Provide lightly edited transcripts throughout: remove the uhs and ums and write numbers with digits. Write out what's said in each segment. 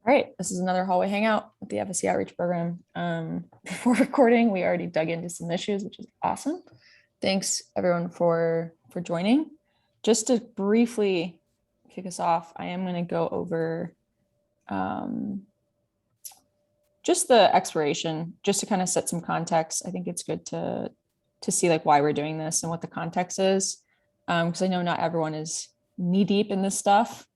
All right, this is another hallway hangout with the FSC Outreach Program. Before recording, we already dug into some issues, which is awesome. Thanks everyone for joining. Just to briefly kick us off, I am going to go over just the expiration, just to kind of set some context. I think it's good to see like why we're doing this and what the context is, because I know not everyone is knee deep in this stuff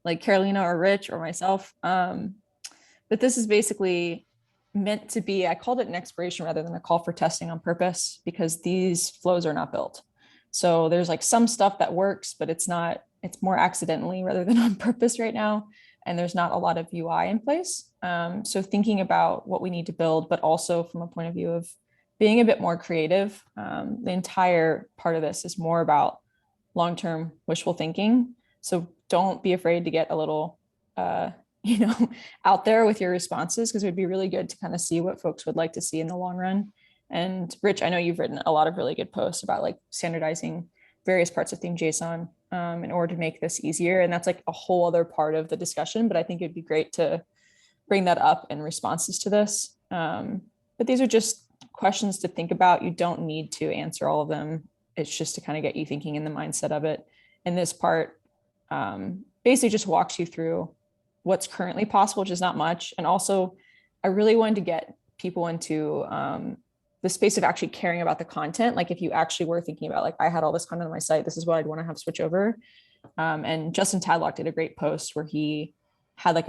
like Carolina or Rich or myself. But this is basically meant to be, I called it an expiration rather than a call for testing on purpose, because these flows are not built. So there's like some stuff that works, but it's more accidentally rather than on purpose right now. And there's not a lot of UI in place. So thinking about what we need to build, but also from a point of view of being a bit more creative. The entire part of this is more about long-term wishful thinking. So don't be afraid to get a little, out there with your responses, because it would be really good to kind of see what folks would like to see in the long run. And Rich, I know you've written a lot of really good posts about like standardizing various parts of theme JSON in order to make this easier. And that's like a whole other part of the discussion, but I think it'd be great to bring that up in responses to this. But these are just questions to think about. You don't need to answer all of them. It's just to kind of get you thinking in the mindset of it. And this part basically just walks you through what's currently possible, which is not much. And also, I really wanted to get people into the space of actually caring about the content. Like if you actually were thinking about like, I had all this content on my site, this is what I'd want to have switch over. And Justin Tadlock did a great post where he had like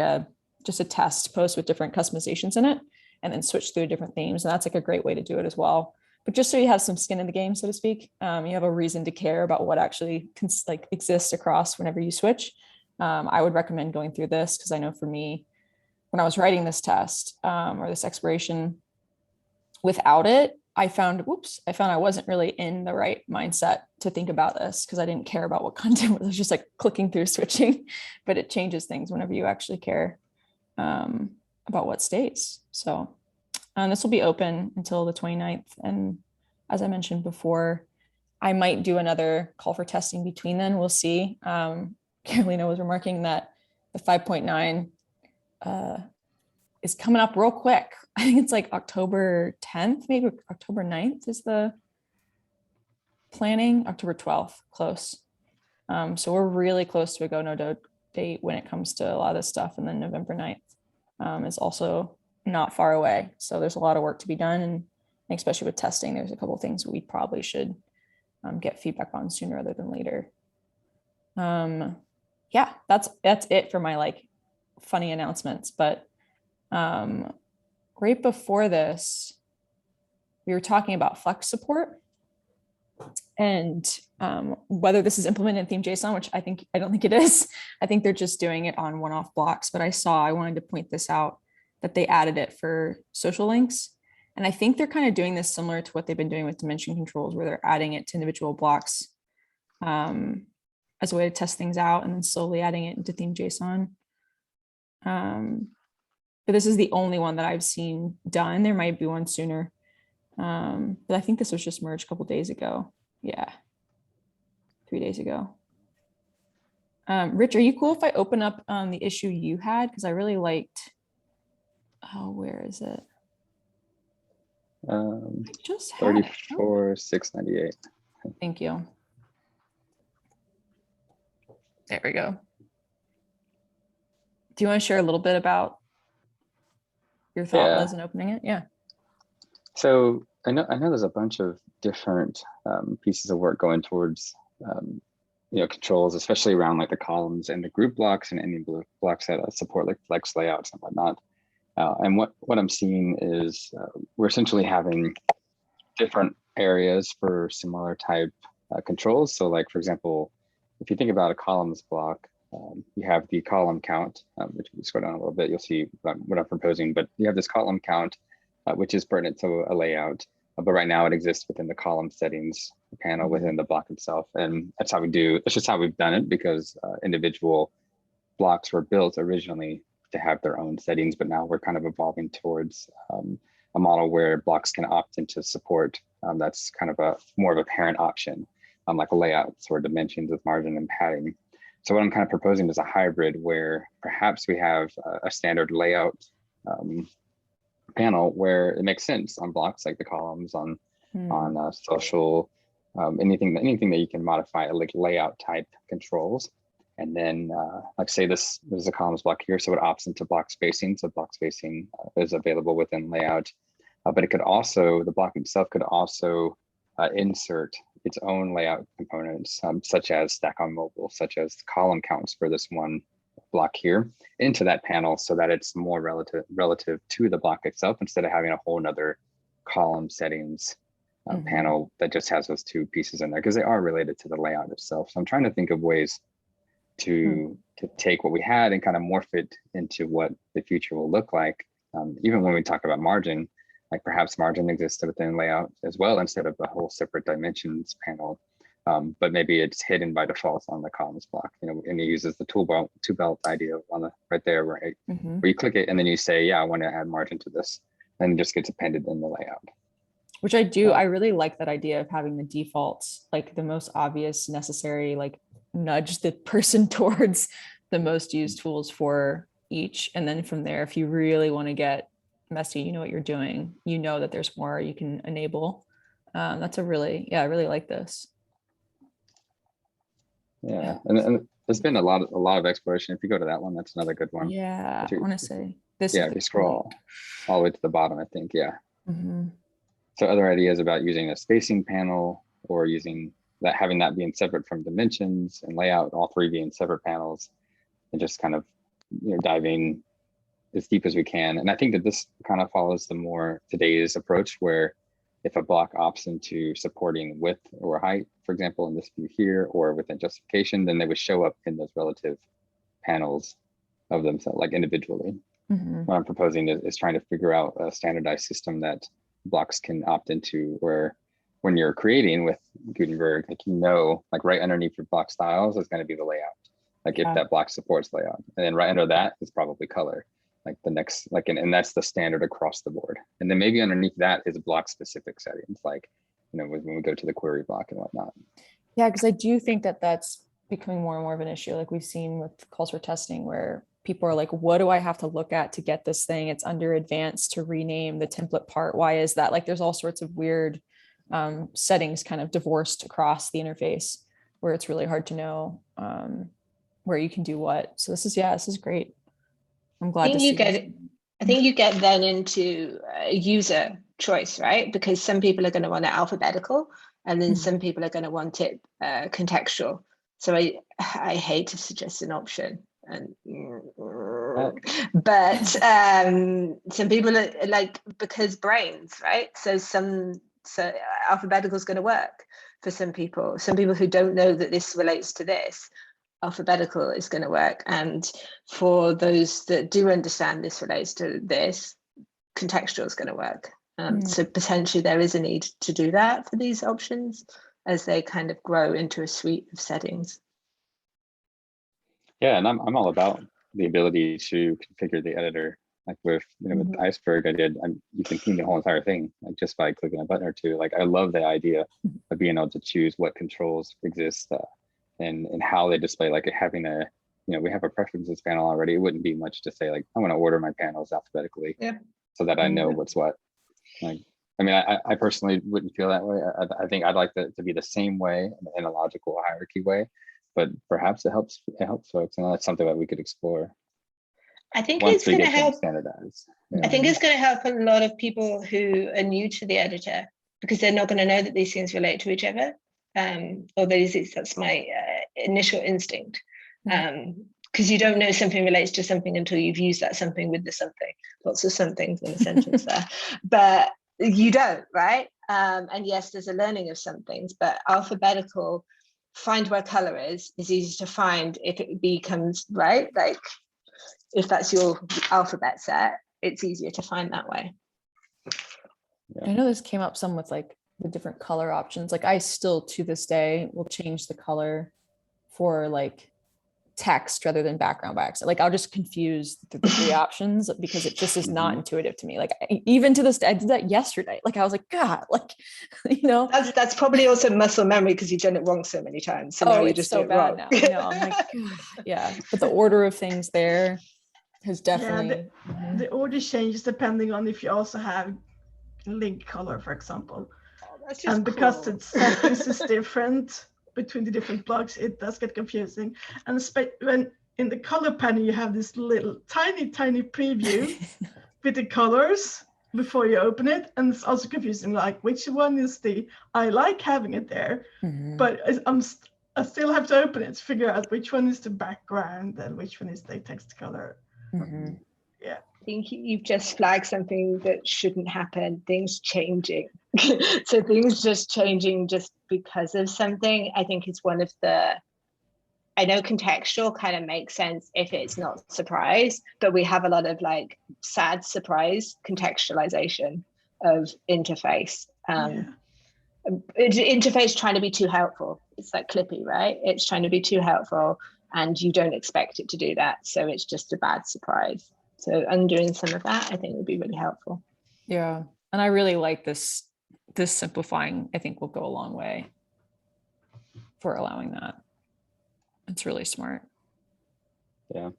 just a test post with different customizations in it and then switch through different themes. And that's like a great way to do it as well. But just so you have some skin in the game, so to speak, you have a reason to care about what actually exists across whenever you switch. I would recommend going through this, because I know for me, when I was writing this test or this expiration, without it, I found I wasn't really in the right mindset to think about this, because I didn't care about what content was. I was just like clicking through switching, but it changes things whenever you actually care about what stays. So this will be open until the 29th. And as I mentioned before, I might do another call for testing between then. We'll see. Carolina was remarking that the 5.9 is coming up real quick. I think it's like October 10th, maybe October 9th is the planning, October 12th, close. So we're really close to a go no date when it comes to a lot of this stuff. And then November 9th is also not far away. So there's a lot of work to be done. And especially with testing, there's a couple of things we probably should get feedback on sooner rather than later. Yeah, that's it for my like funny announcements. But right before this, we were talking about Flex support and whether this is implemented in theme JSON, which I don't think it is. I think they're just doing it on one-off blocks. But I wanted to point this out, that they added it for social links. And I think they're kind of doing this similar to what they've been doing with dimension controls, where they're adding it to individual blocks as a way to test things out and then slowly adding it into theme JSON. But this is the only one that I've seen done. There might be one sooner. But I think this was just merged a couple days ago. Yeah, 3 days ago. Rich, are you cool if I open up the issue you had? Because I really liked, where is it? Just 34,698. Thank you. There we go. Do you want to share a little bit about your thought was in opening it? Yeah. So I know there's a bunch of different pieces of work going towards controls, especially around like the columns and the group blocks and any blocks that support like flex layouts and whatnot. And what I'm seeing is we're essentially having different areas for similar type controls. So like, for example, if you think about a columns block, you have the column count, which if you scroll down a little bit, you'll see what I'm proposing, but you have this column count, which is pertinent to a layout. But right now it exists within the column settings panel within the block itself. And that's just how we've done it, because individual blocks were built originally to have their own settings, but now we're kind of evolving towards a model where blocks can opt into support. That's kind of more of a parent option, like layouts or dimensions with margin and padding. So what I'm kind of proposing is a hybrid where perhaps we have a standard layout panel where it makes sense on blocks like the columns, on social, anything that you can modify, like layout type controls. And then like say this is a columns block here, so it opts into block spacing. So block spacing is available within layout, but it could also, the block itself could also insert its own layout components, such as stack on mobile, such as column counts for this one block here into that panel, so that it's more relative to the block itself, instead of having a whole nother column settings panel that just has those two pieces in there, because they are related to the layout itself. So I'm trying to think of ways to take what we had and kind of morph it into what the future will look like. Even when we talk about margin, like perhaps margin exists within layout as well, instead of a whole separate dimensions panel. But maybe it's hidden by default on the columns block, you know, and it uses the tool belt idea on the right there, right? Where you click it and then you say, yeah, I want to add margin to this, and it just gets appended in the layout. Which I do, I really like that idea of having the defaults, like the most obvious, necessary, like nudge the person towards the most used tools for each. And then from there, if you really want to get messy, you know what you're doing, you know that there's more you can enable. That's a really, yeah, I really like this. Yeah, and there's been a lot of exploration. If you go to that one, that's another good one. Yeah, I want to say this. Yeah, if you scroll all the way to the bottom, I think, yeah. So other ideas about using a spacing panel, or using that, having that being separate from dimensions and layout, all three being separate panels, and just kind of, you know, diving as deep as we can. And I think that this kind of follows the more today's approach, where if a block opts into supporting width or height, for example, in this view here, or within justification, then they would show up in those relative panels of themselves, like individually. What I'm proposing is trying to figure out a standardized system that blocks can opt into, where when you're creating with Gutenberg, like, you know, like right underneath your block styles is going to be the layout, like if that block supports layout, and then right under that is probably color, like the next, like, and that's the standard across the board. And then maybe underneath that is block specific settings, like, you know, when we go to the query block and whatnot. Yeah, because I do think that that's becoming more and more of an issue, like we've seen with culture testing, where people are like, what do I have to look at to get this thing? It's under advanced to rename the template part. Why is that? Like there's all sorts of weird settings kind of divorced across the interface, where it's really hard to know where you can do what. So this is great. I'm glad to see this. I think you get then into user choice, right? Because some people are going to want it alphabetical, and then some people are going to want it contextual. So I hate to suggest an option, but some people are like, because brains, right? So alphabetical is going to work for some people. Some people who don't know that this relates to this, alphabetical is going to work. And for those that do understand this relates to this, contextual is going to work. So potentially there is a need to do that for these options as they kind of grow into a suite of settings. Yeah, and I'm all about the ability to configure the editor. Like with, you know, with Iceberg, you can theme the whole entire thing, like just by clicking a button or two. Like I love the idea of being able to choose what controls exist and how they display. Like having a, you know, we have a preferences panel already. It wouldn't be much to say like, I want to order my panels alphabetically, so that I know what's what. Like, I mean, I personally wouldn't feel that way. I think I'd like that to be the same way, in a logical hierarchy way, but perhaps it helps folks, and that's something that we could explore. I think Once it's going to help standardize. I think it's going to help a lot of people who are new to the editor, because they're not going to know that these things relate to each other. Or that's my initial instinct. Because you don't know something relates to something until you've used that something with the something. Lots of somethings in a sentence there, but you don't, right? And yes, there's a learning of some things, but alphabetical, find where color is easy to find if it becomes, right? Like if that's your alphabet set, it's easier to find that way. I know this came up some with like the different color options. Like I still to this day will change the color for like text rather than background by accident. Like I'll just confuse the three options because it just is not intuitive to me. Like even to this day, I did that yesterday. Like I was like, God, like, That's probably also muscle memory because you've done it wrong so many times. So now you just so do it bad wrong. Now. I'm like, yeah. But the order of things there has definitely the order changes depending on if you also have link color, for example. That's just and because the settings is different between the different blocks, it does get confusing. And when in the color panel, you have this little tiny preview with the colors before you open it. And it's also confusing, like which one is I like having it there, but I still have to open it to figure out which one is the background and which one is the text color. Yeah. I think you've just flagged something that shouldn't happen, things changing. So things just changing just because of something, I think is one of the, I know contextual kind of makes sense if it's not surprise, but we have a lot of like sad surprise contextualization of interface. Interface trying to be too helpful. It's like Clippy, right? It's trying to be too helpful and you don't expect it to do that. So it's just a bad surprise. So undoing some of that, I think would be really helpful. Yeah. And I really like this simplifying, I think will go a long way for allowing that. It's really smart. Yeah.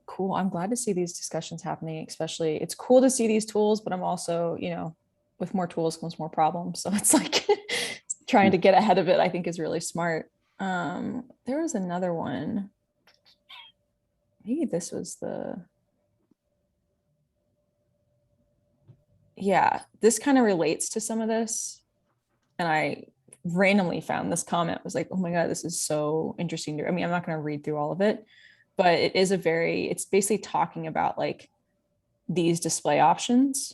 Cool. I'm glad to see these discussions happening, especially it's cool to see these tools, but I'm also, with more tools comes more problems. So it's like trying to get ahead of it, I think is really smart. There was another one. Maybe this was this kind of relates to some of this. And I randomly found this comment, was like, oh my God, this is so interesting. I'm not going to read through all of it, but it's basically talking about like these display options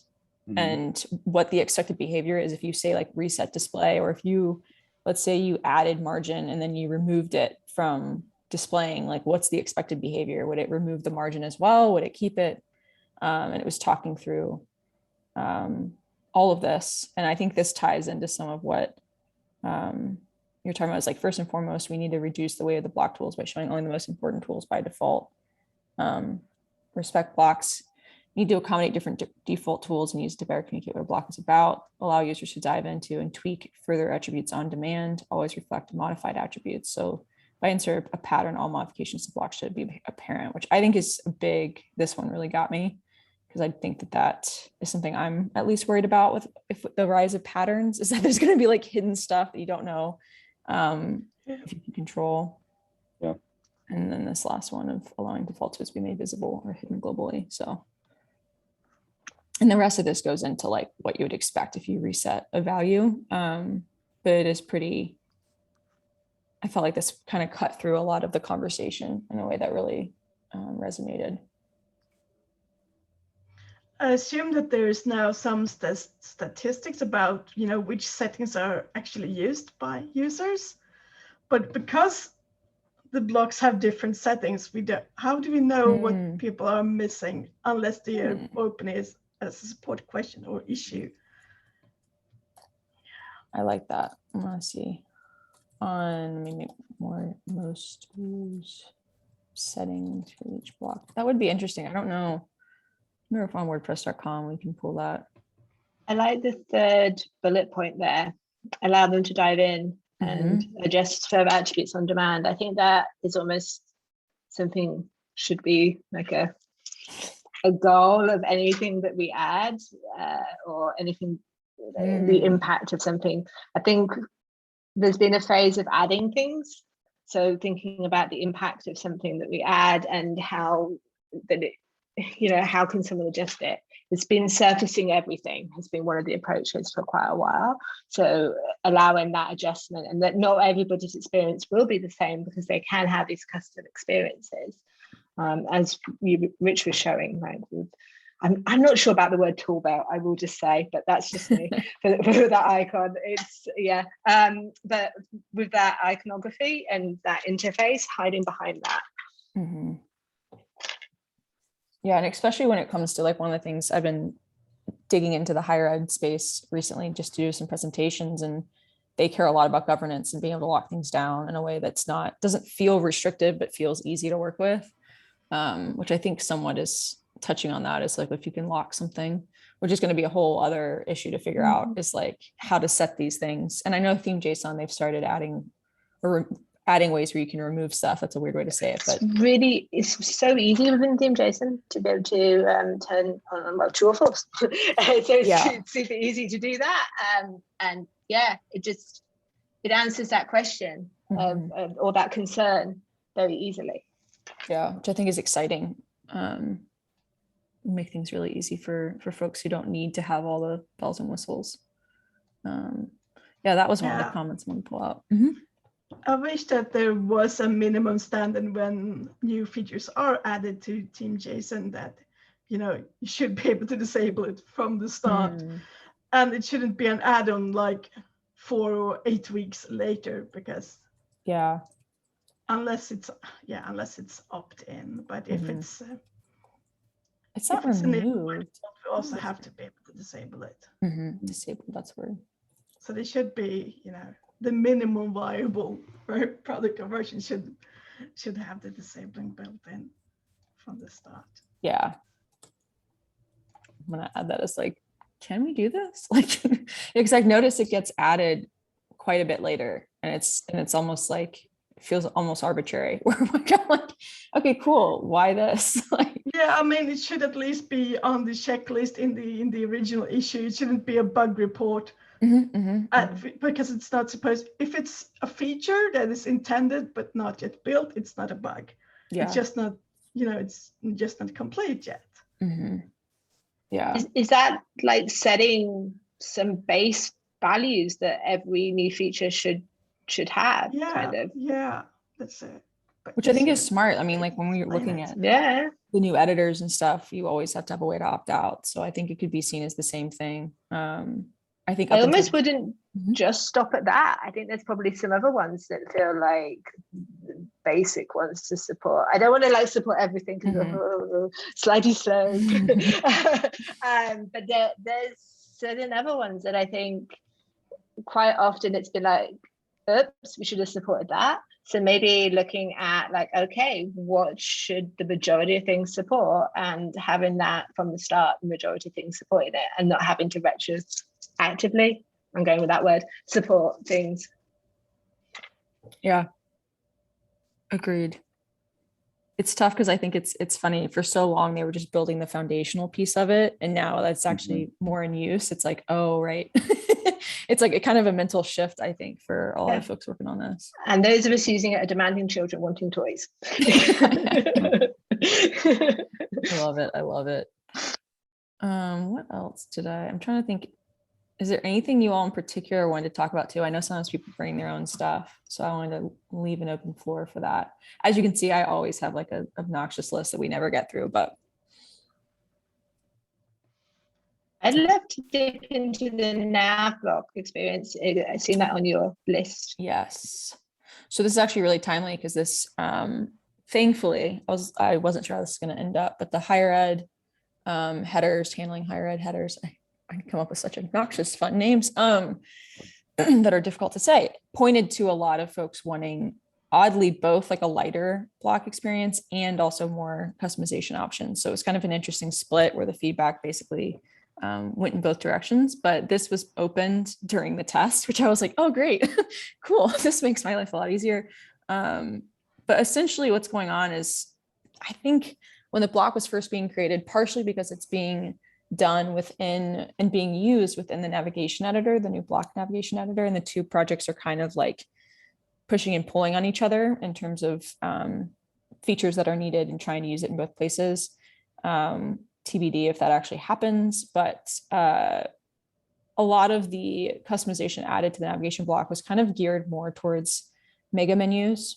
and what the expected behavior is. If you say like reset display, or if let's say you added margin and then you removed it from displaying, like what's the expected behavior? Would it remove the margin as well? Would it keep it? And it was talking through all of this. And I think this ties into some of what you're talking about. Is like, first and foremost, we need to reduce the weight of the block tools by showing only the most important tools by default. Respect blocks, need to accommodate different default tools and use to better communicate what a block is about. Allow users to dive into and tweak further attributes on demand. Always reflect modified attributes. So by insert a pattern, all modifications to blocks should be apparent, which I think is big. This one really got me, because I think that is something I'm at least worried about with the rise of patterns, is that there's going to be like hidden stuff that you don't know if you can control. Yeah. And then this last one of allowing default tools to be made visible or hidden globally. So, and the rest of this goes into like what you would expect if you reset a value. But it is pretty, I felt like this kind of cut through a lot of the conversation in a way that really resonated. I assume that there is now some statistics about, which settings are actually used by users, but because the blocks have different settings, how do we know what people are missing unless they open it as a support question or issue? I like that. I want to see on maybe most settings for each block. That would be interesting. I don't know. I wonder if on WordPress.com we can pull that. I like the third bullet point there. Allow them to dive in and adjust further attributes on demand. I think that is almost something should be like a goal of anything that we add or anything, the impact of something. I think there's been a phase of adding things. So thinking about the impact of something that we add and how that it, how can someone adjust it? It's been surfacing everything has been one of the approaches for quite a while. So allowing that adjustment, and that not everybody's experience will be the same because they can have these custom experiences. As Rich was showing, like I'm not sure about the word tool belt, I will just say, but that's just me for that icon. It's but with that iconography and that interface hiding behind that. Yeah, and especially when it comes to like one of the things I've been digging into the higher ed space recently, just to do some presentations, and they care a lot about governance and being able to lock things down in a way that's doesn't feel restrictive, but feels easy to work with. Which I think somewhat is touching on that, is like, if you can lock something, which is going to be a whole other issue to figure out, is like how to set these things. And I know theme JSON, they've started adding ways where you can remove stuff. That's a weird way to say it, but it's so easy within theme JSON to be able to turn on, well, true or false. So it's super easy to do that. And yeah, it answers that question or that concern very easily. Yeah, which I think is exciting. Make things really easy for folks who don't need to have all the bells and whistles. That was one of the comments I want to pull out. I wish that there was a minimum standard when new features are added to Team JSON, that you should be able to disable it from the start, and it shouldn't be an add-on like 4 or 8 weeks later, because unless it's opt-in, but if it's not removed, we also have to be able to disable it. Disable, that's weird. So there should be, the minimum viable product conversion should have the disabling built in from the start. Yeah. I'm gonna add that as like, can we do this? Like, because I've noticed it gets added quite a bit later, and it's almost like, it feels almost arbitrary. Where I'm like, okay, cool. Why this? Like, yeah, I mean, it should at least be on the checklist in the original issue. It shouldn't be a bug report. Because it's not supposed, if it's a feature that is intended but not yet built, it's not a bug. It's just not, it's just not complete yet. Is that like setting some base values that every new feature should have? That's it. But which I think is smart. I mean, like when we're looking at the new editors and stuff, you always have to have a way to opt out. So I think it could be seen as the same thing. I think I almost wouldn't just stop at that. I think there's probably some other ones that feel like basic ones to support. I don't want to like support everything because slidey slope. But there's certain other ones that I think quite often it's been like, oops, we should have supported that. So maybe looking at like, okay, what should the majority of things support, and having that from the start, the majority of things supporting it, and not having to retroactively, I'm going with that word, support things. Yeah, agreed. It's tough because I think it's funny, for so long they were just building the foundational piece of it, and now that's actually more in use. It's like, oh right. It's like a kind of a mental shift, I think, for a lot of folks working on this. And those of us using it are demanding children wanting toys. I love it. What else I'm trying to think. Is there anything you all in particular wanted to talk about too? I know sometimes people bring their own stuff, so I wanted to leave an open floor for that. As you can see, I always have like an obnoxious list that we never get through, but I'd love to dip into the nav block experience. I've seen that on your list. Yes. So this is actually really timely because this, thankfully, I wasn't sure how this is going to end up, but the higher ed headers, handling higher ed headers, I can come up with such obnoxious fun names that are difficult to say, pointed to a lot of folks wanting, oddly, both like a lighter block experience and also more customization options. So it's kind of an interesting split where the feedback basically went in both directions, but this was opened during the test, which I was like, oh, great, cool. This makes my life a lot easier. But essentially what's going on is, I think when the block was first being created, partially because it's being done within and being used within the navigation editor, the new block navigation editor, and the two projects are kind of like pushing and pulling on each other in terms of features that are needed and trying to use it in both places. TBD if that actually happens, but a lot of the customization added to the navigation block was kind of geared more towards mega menus,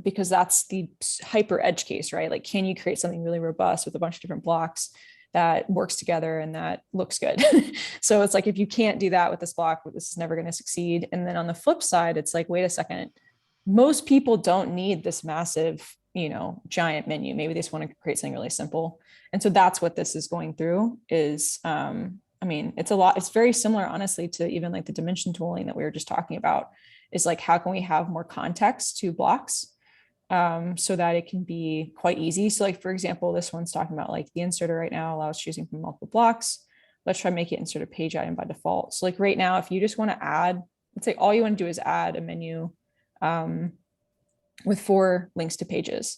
because that's the hyper edge case, right? Like, can you create something really robust with a bunch of different blocks that works together and that looks good? So it's like, if you can't do that with this block, this is never going to succeed. And then on the flip side, it's like, wait a second, most people don't need this massive, giant menu. Maybe they just want to create something really simple. And so that's what this is going through, is I mean, it's very similar, honestly, to even like the dimension tooling that we were just talking about, is like, how can we have more context to blocks so that it can be quite easy. So like, for example, this one's talking about like the inserter right now allows choosing from multiple blocks. Let's try make it insert a page item by default. So like right now, if you just want to add, let's say all you want to do is add a menu with 4 links to pages.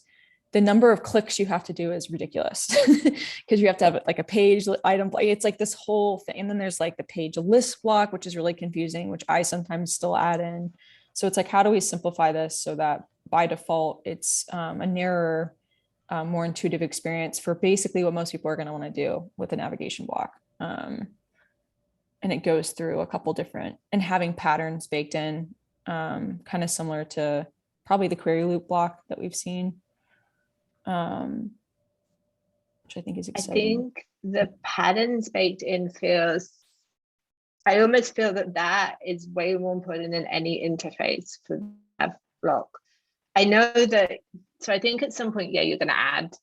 The number of clicks you have to do is ridiculous because you have to have like a page item. It's like this whole thing. And then there's like the page list block, which is really confusing, which I sometimes still add in. So it's like, how do we simplify this so that by default, it's a nearer, more intuitive experience for basically what most people are going to want to do with a navigation block. And it goes through a couple different, and having patterns baked in, kind of similar to probably the query loop block that we've seen. Which I think is exciting. I think the patterns baked in I almost feel that is way more important than any interface for nav block. I know that, so I think at some point, yeah, you're going to add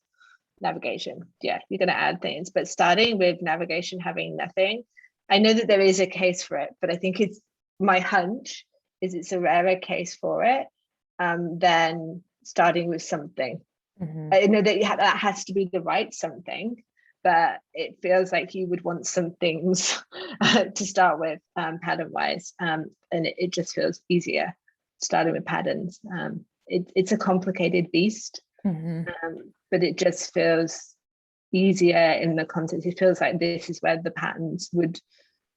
navigation. Yeah, you're going to add things, but starting with navigation having nothing, I know that there is a case for it, but I think my hunch is it's a rarer case for it than starting with something. Mm-hmm. I know that that has to be the right something, but it feels like you would want some things to start with pattern wise, and it just feels easier starting with patterns. It's a complicated beast, but it just feels easier in the context. It feels like this is where the patterns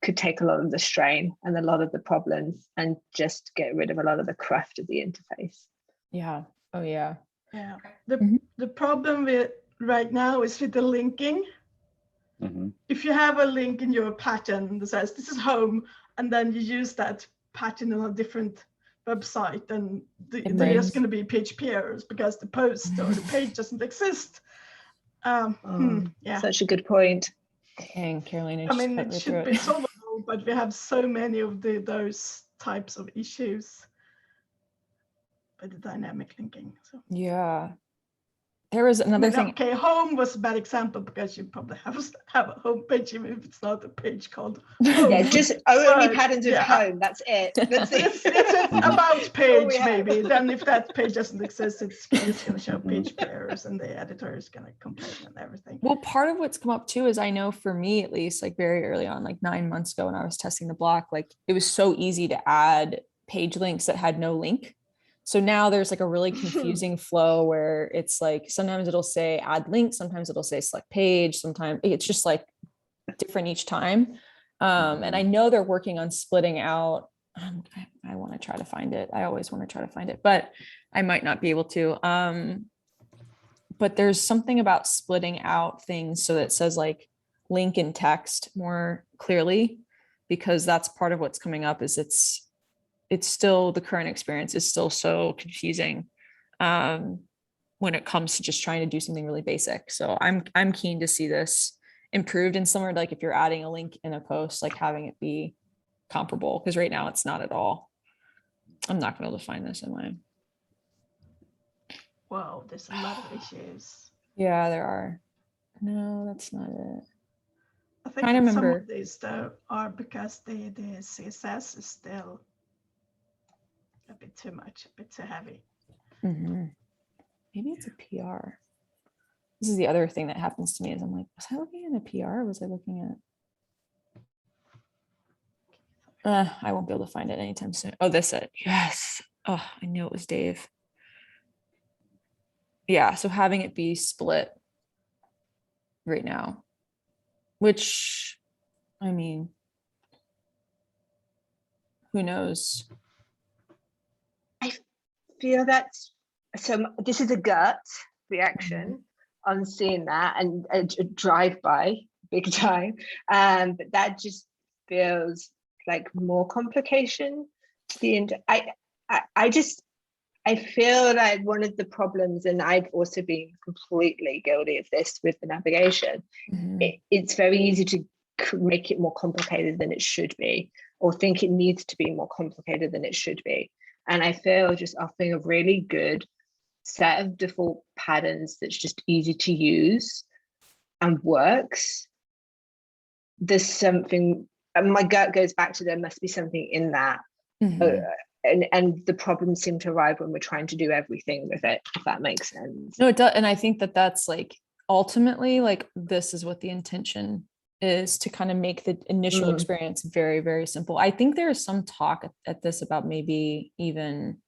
could take a lot of the strain and a lot of the problems and just get rid of a lot of the craft of the interface. Yeah. Oh yeah. Yeah. The problem with right now is with the linking. If you have a link in your pattern that says this is home, and then you use that pattern on a different website, then they're just going to be PHP errors because the post or the page doesn't exist. Yeah. Such a good point. And Carolina, I mean, it should be solvable, but we have so many of those types of issues with the dynamic linking. So yeah, there was another thing. Okay, home was a bad example because you probably have a home page even if it's not a page called home. Yeah, just only patterns with home. That's it. That's it. It's an about page maybe. Then if that page doesn't exist, it's just going to show page errors and the editor is going to complain and everything. Well, part of what's come up too is I know for me at least, like very early on, like 9 months ago when I was testing the block, like it was so easy to add page links that had no link. So now there's like a really confusing flow where it's like, sometimes it'll say add link, sometimes it'll say select page, sometimes it's just like different each time. And I know they're working on splitting out. I want to try to find it. I always want to try to find it, but I might not be able to. But there's something about splitting out things so that it says like link in text more clearly, because that's part of what's coming up is it's still, the current experience is still so confusing when it comes to just trying to do something really basic. So I'm keen to see this improved and similar to like if you're adding a link in a post, like having it be comparable, because right now it's not at all. I'm not gonna be able to find this in mine. Wow, there's a lot of issues. Yeah, there are. No, that's not it. I think some of these though are because the CSS is still a bit too much, a bit too heavy. Maybe it's a PR. This is the other thing that happens to me is I'm like, was I looking at a PR or was I looking at I won't be able to find it anytime soon. Oh, this it. Yes. Oh, I knew it was Dave. Yeah, so having it be split right now, which, I mean, who knows? I feel that's, so this is a gut reaction on seeing that and a drive-by big time. But that just feels like more complication to the end. I feel like one of the problems, and I've also been completely guilty of this with the navigation, it's very easy to make it more complicated than it should be, or think it needs to be more complicated than it should be. And I feel just offering a really good set of default patterns that's just easy to use and works there's something, and my gut goes back to there must be something in that. Mhm. And the problems seem to arrive when we're trying to do everything with it, if that makes sense. No, it does. And I think that that's like ultimately like this is what the intention is, to kind of make the initial experience very, very simple. I think there is some talk at this about maybe even.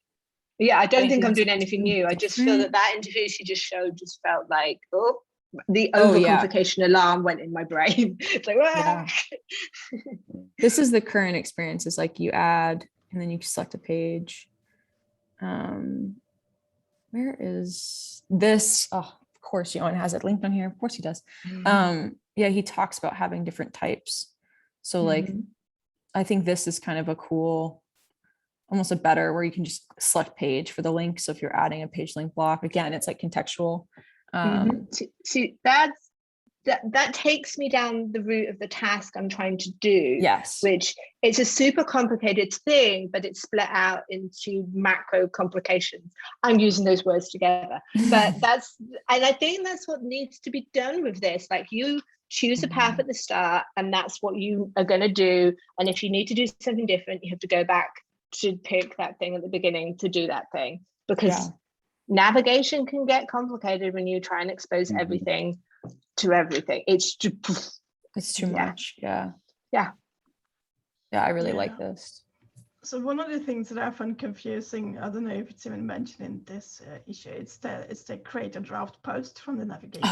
Yeah, I don't think I'm things doing anything new. I just feel that interview she just showed just felt like, the overcomplication alarm went in my brain. It's like, Yeah. This is the current experience. Is like you add and then you select a page. Where is this? Oh, of course, Johan has it linked on here. Of course he does. Yeah, he talks about having different types. So like, I think this is kind of a cool, almost a better where you can just select page for the link. So if you're adding a page link block, again, it's like contextual. See, that takes me down the route of the task I'm trying to do. Yes. Which it's a super complicated thing, but it's split out into macro complications. I'm using those words together, but and I think that's what needs to be done with this. Like you choose a path at the start and that's what you are going to do. And if you need to do something different, you have to go back to pick that thing at the beginning to do that thing, because navigation can get complicated when you try and expose everything to everything. It's too much. Yeah, I really like this. So one of the things that I find confusing, I don't know if it's even mentioned in this issue, it's the create a draft post from the navigation.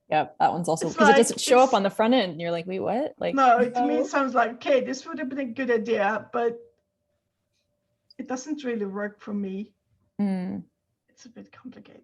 Yeah, that one's also because it doesn't show up on the front end and you're like, wait, what? Like, no, to me it sounds like, okay, this would have been a good idea, but it doesn't really work for me. It's a bit complicated.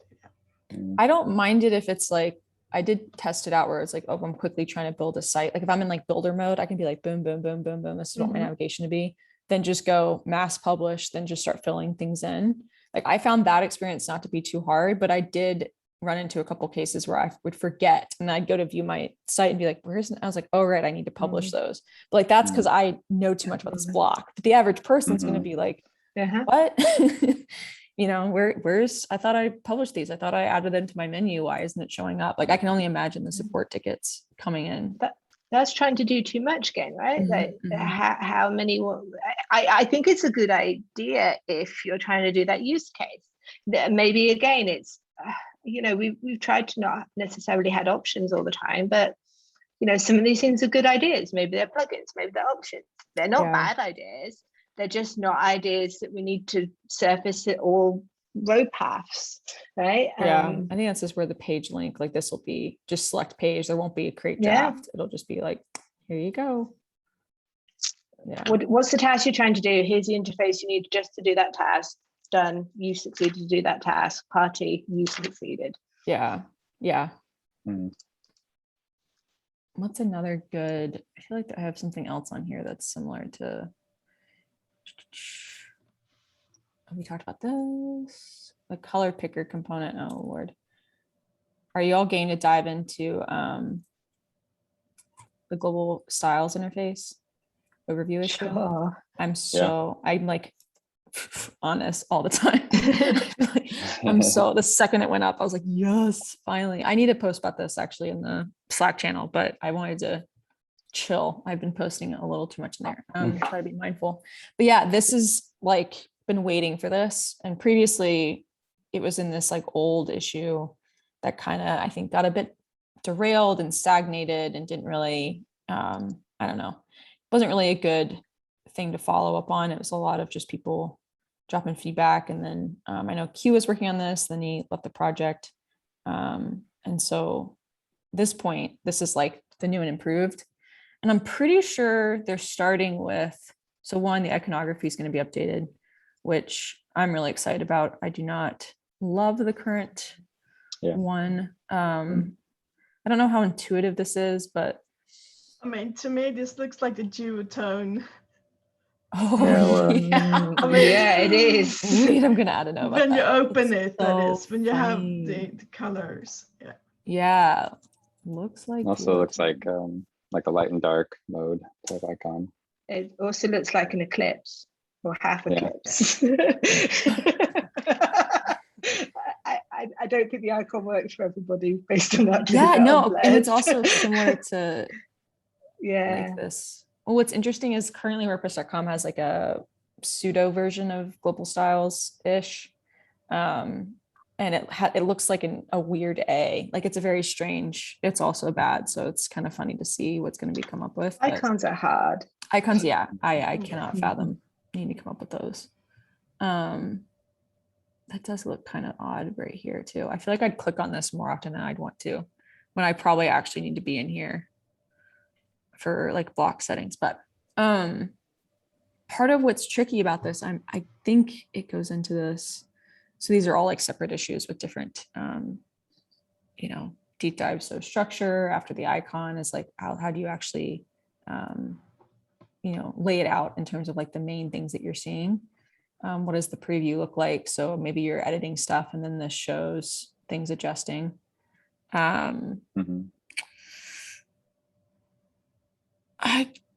I don't mind it if it's like, I did test it out where it's like, oh, I'm quickly trying to build a site. Like if I'm in like builder mode, I can be like, boom, boom, boom, boom, boom. This is what my navigation to be. Then just go mass publish, then just start filling things in. Like I found that experience not to be too hard, but I did run into a couple cases where I would forget and I'd go to view my site and be like, where's, I was like, oh, right, I need to publish those. But like, that's because I know too much about this block. But the average person's going to be like, what? You know, where's, I thought I published these. I thought I added them to my menu. Why isn't it showing up? Like I can only imagine the support tickets coming in. That's trying to do too much again, right? Like how many, I think it's a good idea if you're trying to do that use case. Maybe again, it's, you know, we've tried to not necessarily had options all the time, but you know, some of these things are good ideas. Maybe they're plugins, maybe they're options. They're not bad ideas. They're just not ideas that we need to surface at all road paths, right? I think that's just where the page link, like this will be just select page. There won't be a create draft. It'll just be like, here you go. Yeah. What's the task you're trying to do? Here's the interface you need just to do that task. Done. You succeeded to do that task. Party, you succeeded. Yeah. What's another good? I feel like I have something else on here that's similar to. Have we talked about this? The color picker component. Oh Lord. Are you all game to dive into the global styles interface overview issue? Sure. I'm like honest all the time. The second it went up, I was like, yes, finally. I need to post about this actually in the Slack channel, but I wanted to chill. I've been posting a little too much in there. Try to be mindful. But yeah, this is like been waiting for this. And previously it was in this like old issue that kind of, I think, got a bit derailed and stagnated and didn't really, I don't know, wasn't really a good thing to follow up on. It was a lot of just people dropping feedback. And then I know Q was working on this, then he left the project. And so this point, this is like the new and improved. And I'm pretty sure they're starting with, so one, the iconography is going to be updated, which I'm really excited about. I do not love the current one. I don't know how intuitive this is, but. I mean, to me, this looks like the duotone. Oh, yeah. I mean, yeah, it is. Wait, I'm going to add a note about when that. you open It's that is, when you funny. have the colors. Yeah. Looks like. Also looks like a light and dark mode type icon. It also looks like an eclipse or half eclipse. I I don't think the icon works for everybody based on that. Yeah, no, and it's also similar to yeah. like this. Well, what's interesting is currently WordPress.com has like a pseudo version of global styles ish. And it looks like a weird A, like it's a very strange, it's also bad. So it's kind of funny to see what's going to be come up with. Icons are hard. Icons, yeah, I cannot fathom needing to come up with those. That does look kind of odd right here too. I feel like I'd click on this more often than I'd want to, when I probably actually need to be in here for like block settings. But part of what's tricky about this, I think it goes into this. So these are all like separate issues with different, you know, deep dives. So structure after the icon is like, how do you actually, you know, lay it out in terms of like the main things that you're seeing? What does the preview look like? So maybe you're editing stuff and then this shows things adjusting. I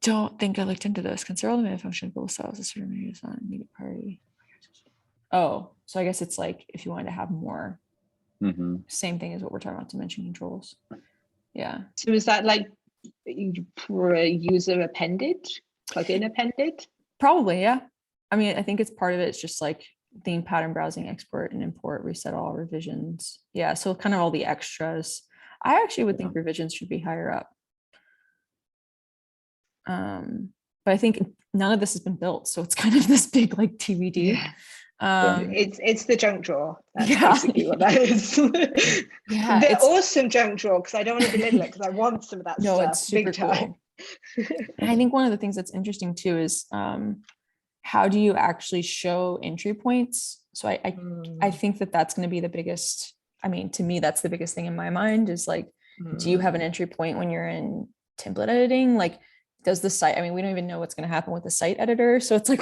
don't think I looked into this. Consider all the main function global styles, a certain media on media party. Oh, so I guess it's like if you wanted to have more, same thing as what we're talking about, dimension controls. Yeah. So is that like for a user appended, plugin appended? Probably, yeah. I mean, I think it's part of it. It's just like theme pattern browsing, export and import, reset all revisions. Yeah. So kind of all the extras. I actually would think revisions should be higher up. But I think none of this has been built. So it's kind of this big like TBD. Yeah. Yeah. It's the junk drawer. That's basically what that is. Yeah, the it's awesome junk drawer, because I don't want to belittle it because I want some of that no, stuff. it's super big time. cool. And I think one of the things that's interesting too is how do you actually show entry points? So I think that's going to be the biggest. I mean, to me, that's the biggest thing in my mind is like, do you have an entry point when you're in template editing? Like, does the site? I mean, we don't even know what's going to happen with the site editor. So it's like,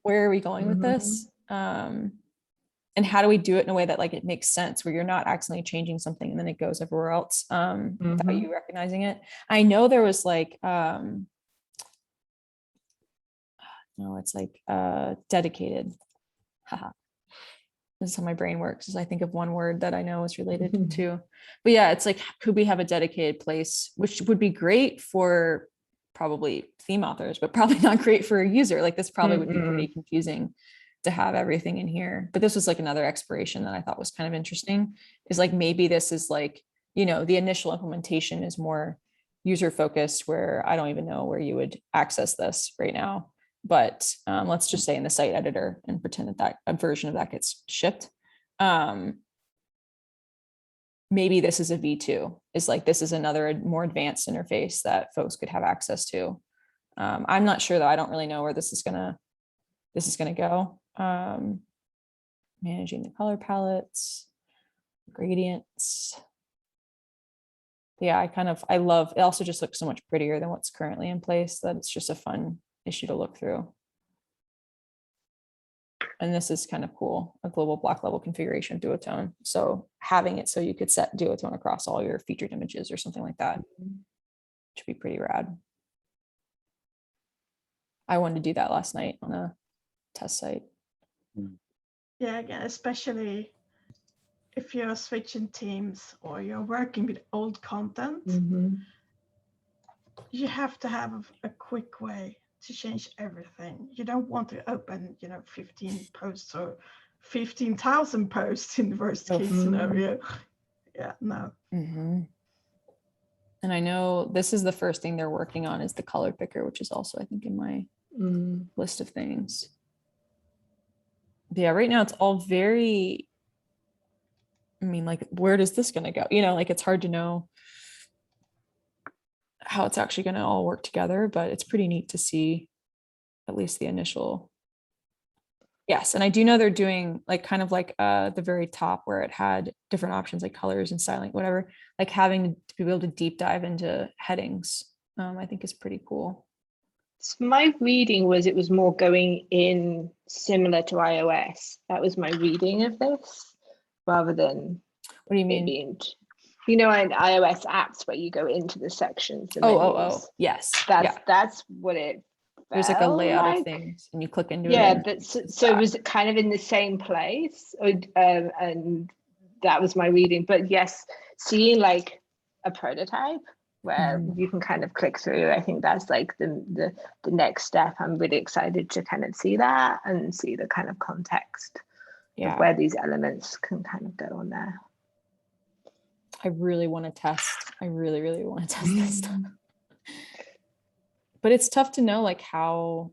where are we going with this? And how do we do it in a way that like it makes sense where you're not accidentally changing something and then it goes everywhere else without you recognizing it? I know there was like no, it's like dedicated. Haha. This is how my brain works, is I think of one word that I know is related to. But yeah, it's like, could we have a dedicated place, which would be great for probably theme authors, but probably not great for a user. Like this probably would be pretty confusing to have everything in here. But this was like another exploration that I thought was kind of interesting, is like, maybe this is like, you know, the initial implementation is more user focused, where I don't even know where you would access this right now. But let's just say in the site editor and pretend that a version of that gets shipped. Maybe this is a V2, is like, this is another more advanced interface that folks could have access to. I'm not sure though. I don't really know where this is gonna go. Managing the color palettes, gradients. Yeah, I love, it also just looks so much prettier than what's currently in place, that it's just a fun issue to look through. And this is kind of cool, a global block level configuration duotone. So having it so you could set duotone across all your featured images or something like that should be pretty rad. I wanted to do that last night on a test site. Yeah, again, especially if you're switching teams or you're working with old content, you have to have a quick way to change everything. You don't want to open, 15 posts or 15,000 posts in the worst case scenario. Yeah, no. And I know this is the first thing they're working on, is the color picker, which is also, I think, in my list of things. But yeah, right now it's all very, I mean, like, where does this going to go? Like, it's hard to know how it's actually going to all work together, but it's pretty neat to see at least the initial. Yes. And I do know they're doing like kind of like the very top where it had different options like colors and styling, whatever, like having to be able to deep dive into headings, I think is pretty cool. So my reading was it was more going in similar to iOS. That was my reading of this, rather than what do you mean? In iOS apps where you go into the sections. Oh, yes. That's what it. There's like a layout of things, and you click into it. Yeah, so was it kind of in the same place, and that was my reading. But yes, seeing like a prototype where you can kind of click through, I think that's like the next step. I'm really excited to kind of see that and see the kind of context of where these elements can kind of go on there. I really want to test. I really, really want to test this stuff. But it's tough to know like how,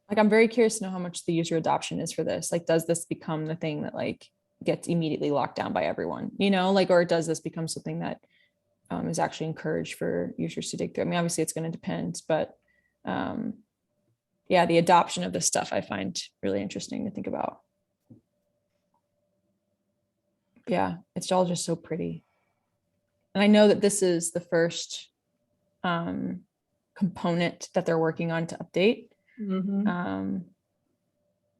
like I'm very curious to know how much the user adoption is for this. Like, does this become the thing that like gets immediately locked down by everyone, you know, like, or does this become something that is actually encouraged for users to dig through? I mean, obviously it's going to depend, but yeah, the adoption of this stuff I find really interesting to think about. Yeah, it's all just so pretty. And I know that this is the first component that they're working on to update. And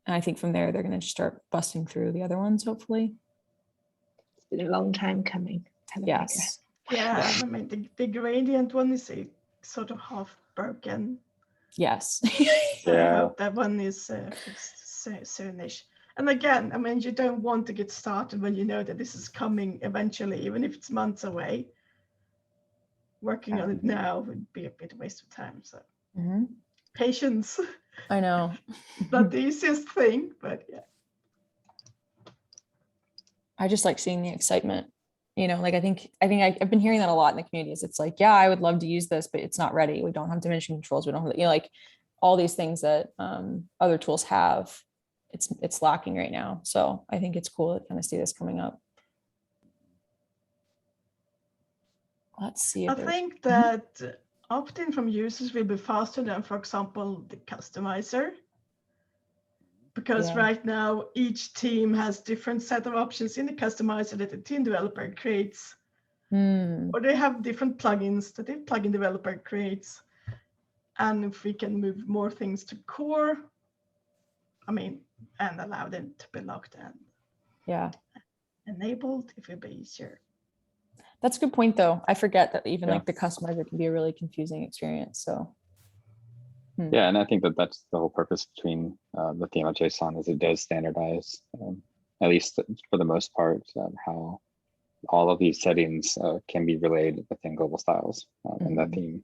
I think from there, they're going to just start busting through the other ones, hopefully. It's been a long time coming. Yes. Yeah, I mean, the gradient one is sort of half broken. Yes. So I hope that one is fixed soonish. And again, I mean, you don't want to get started when you know that this is coming eventually, even if it's months away. Working on it now would be a bit of a waste of time. So patience. I know. Not the easiest thing, but yeah. I just like seeing the excitement, you know, like I think I've been hearing that a lot in the communities. It's like, yeah, I would love to use this, but it's not ready. We don't have dimension controls. We don't have, you know, like all these things that other tools have. It's lacking right now. So I think it's cool to kind of see this coming up. Let's see. I think that opt-in from users will be faster than, for example, the customizer. Because right now, each team has different set of options in the customizer that the team developer creates. Or they have different plugins that the plugin developer creates. And if we can move more things to core, I mean, and allow them to be locked and enabled, it will be easier. That's a good point, though. I forget that even like the customizer can be a really confusing experience. So. Yeah, and I think that that's the whole purpose between the theme of JSON is it does standardize, at least for the most part, how all of these settings can be relayed within global styles in that theme.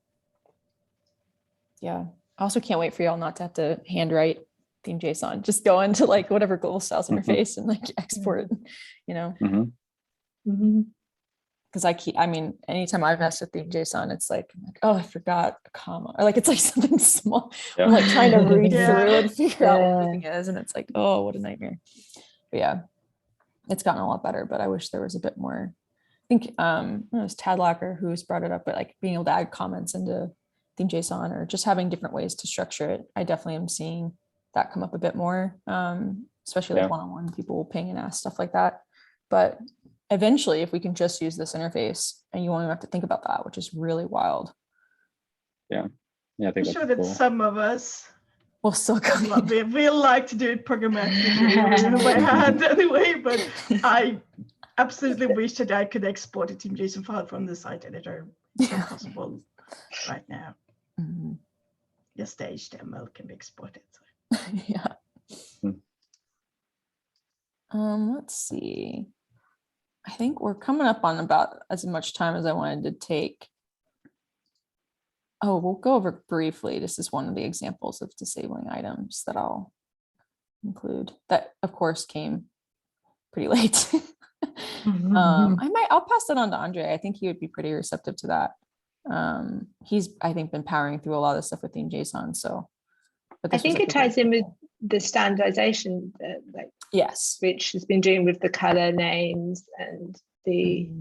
Yeah, I also can't wait for y'all not to have to handwrite theme JSON. Just go into like whatever global styles interface and like export it, you know. Because I mean, anytime I've messed with theme JSON, it's like, oh, I forgot a comma, or like it's like something small. I'm like trying to read through and figure out what everything is, and it's like, oh, what a nightmare. But yeah, it's gotten a lot better, but I wish there was a bit more. I think it was Tadlocker who's brought it up, but like being able to add comments into theme JSON or just having different ways to structure it. I definitely am seeing that come up a bit more, especially like one-on-one people ping and ask stuff like that. But eventually, if we can just use this interface and you won't even have to think about that, which is really wild. Yeah, I think I'm sure that some of us will still we like to do it programmatically by hand anyway, but I absolutely wish that I could export a Team JSON file from the site editor. It's not possible right now. Just the HTML can be exported. So. Let's see. I think we're coming up on about as much time as I wanted to take. Oh, we'll go over briefly. This is one of the examples of disabling items that I'll include. That, of course, came pretty late. I'll pass that on to Andre. I think he would be pretty receptive to that. He's, I think, been powering through a lot of stuff with theme JSON. So, I think it ties in with the standardization that Rich has been doing with the color names and the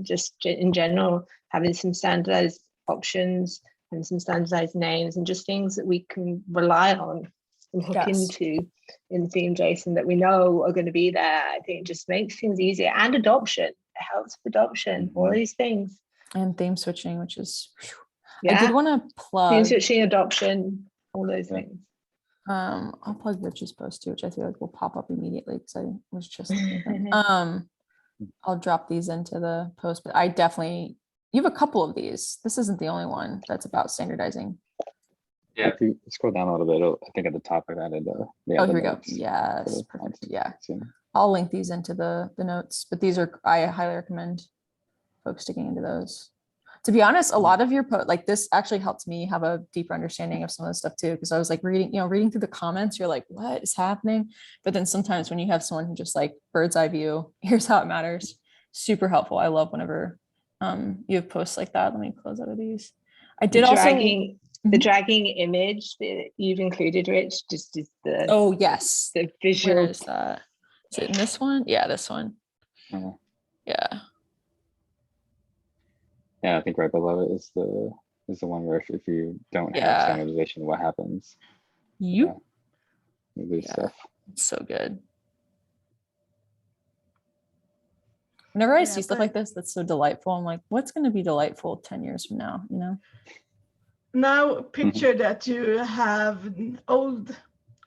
just in general having some standardized options and some standardized names and just things that we can rely on and hook into in theme JSON that we know are going to be there. I think it just makes things easier, and adoption. It helps with adoption, all these things. And theme switching, which is I did want to plug theme switching, adoption, all those things. I'll plug Rich's post too, which I feel like will pop up immediately because I was just I'll drop these into the post, but I definitely, you have a couple of these. This isn't the only one that's about standardizing. Yeah, if you scroll down a little bit, I think at the top I've added here we go. Yes, perfect. Yeah. I'll link these into the notes, but these are, I highly recommend folks digging into those. To be honest, a lot of your like this actually helped me have a deeper understanding of some of the stuff too, because I was like reading through the comments, you're like, what is happening? But then sometimes when you have someone who just like bird's eye view, here's how it matters, super helpful. I love whenever you have posts like that. Let me close out of these. I did the dragging image that you've included, Rich, just is the oh yes, the visual. Where is that? Is it in this one? Yeah, this one. Yeah. Yeah, I think right below it is the one where if you don't have standardization, what happens? You lose stuff. It's so good. Whenever I see stuff like this, that's so delightful. I'm like, what's going to be delightful 10 years from now, you know? Now picture that you have old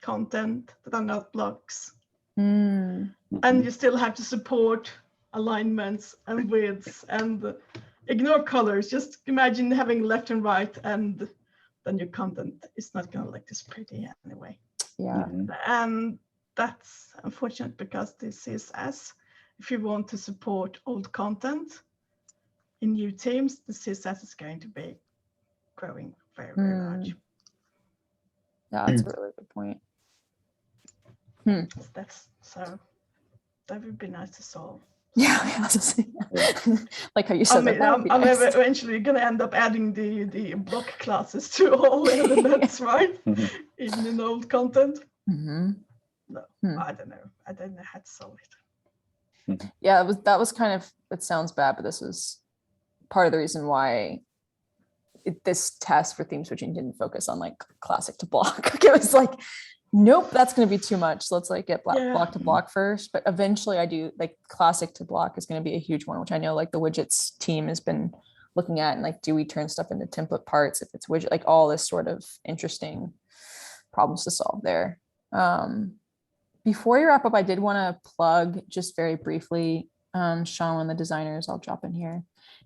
content that are not blocks. And you still have to support alignments and widths and ignore colors. Just imagine having left and right, and then your content is not going to look this pretty anyway. Yeah. And that's unfortunate, because this is if you want to support old content in new teams, the CSS is going to be growing very, very large. Yeah, that's a really good point. So that would be nice to solve. Yeah, like how you said. I'm eventually going to end up adding the block classes to all elements, right? Even in old content. No, I don't know. I don't know how to solve it. Yeah, that was kind of, it sounds bad, but this was part of the reason why this test for theme switching didn't focus on like classic to block. It was like, nope, that's going to be too much. So let's like get block to block first. But eventually I do like classic to block is going to be a huge one, which I know like the widgets team has been looking at, and like, do we turn stuff into template parts if it's widget, like all this sort of interesting problems to solve there. Before you wrap up, I did want to plug just very briefly, Sean, one of the designers, I'll drop in here.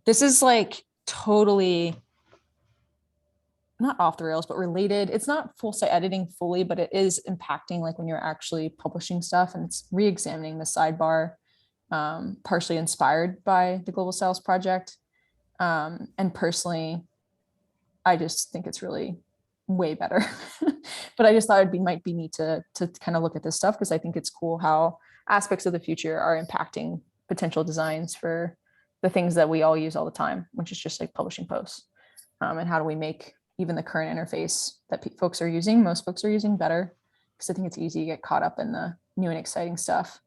This is like totally not off the rails, but related. It's not full site editing fully, but it is impacting like when you're actually publishing stuff, and it's re-examining the sidebar, partially inspired by the Global Styles project. And personally, I just think it's really way better. But I just thought might be neat to kind of look at this stuff, because I think it's cool how aspects of the future are impacting potential designs for the things that we all use all the time, which is just like publishing posts. And how do we make even the current interface that folks are using, most folks are using, better, because I think it's easy to get caught up in the new and exciting stuff.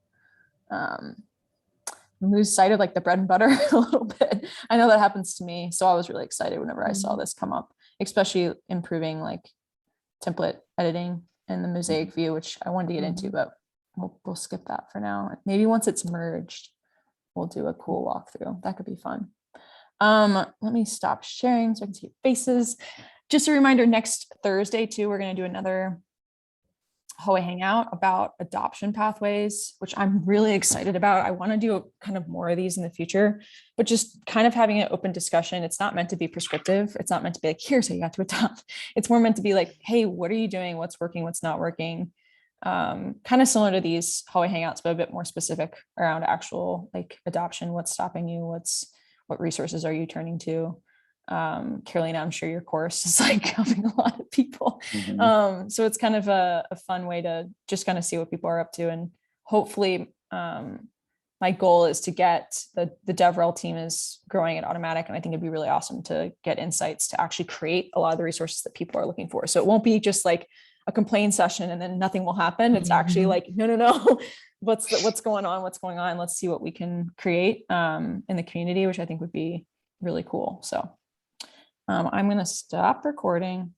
Lose sight of like the bread and butter a little bit. I know that happens to me. So I was really excited whenever I saw this come up, especially improving like template editing and the mosaic view, which I wanted to get into, but we'll skip that for now. Maybe once it's merged, we'll do a cool walkthrough. That could be fun. Let me stop sharing so I can see your faces. Just a reminder, next Thursday too, we're going to do another hallway hangout about adoption pathways, which I'm really excited about. I want to do kind of more of these in the future, but just kind of having an open discussion. It's not meant to be prescriptive. It's not meant to be like, here's how you have to adopt. It's more meant to be like, hey, what are you doing? What's working? What's not working? Kind of similar to these hallway hangouts, but a bit more specific around actual like adoption. What's stopping you? What resources are you turning to? Carolina, I'm sure your course is like helping a lot of people. So it's kind of a fun way to just kind of see what people are up to. And hopefully my goal is to get the DevRel team is growing at Automatic. And I think it'd be really awesome to get insights to actually create a lot of the resources that people are looking for. So it won't be just like a complaint session and then nothing will happen. It's actually like, no, what's going on? Let's see what we can create in the community, which I think would be really cool. So I'm going to stop recording.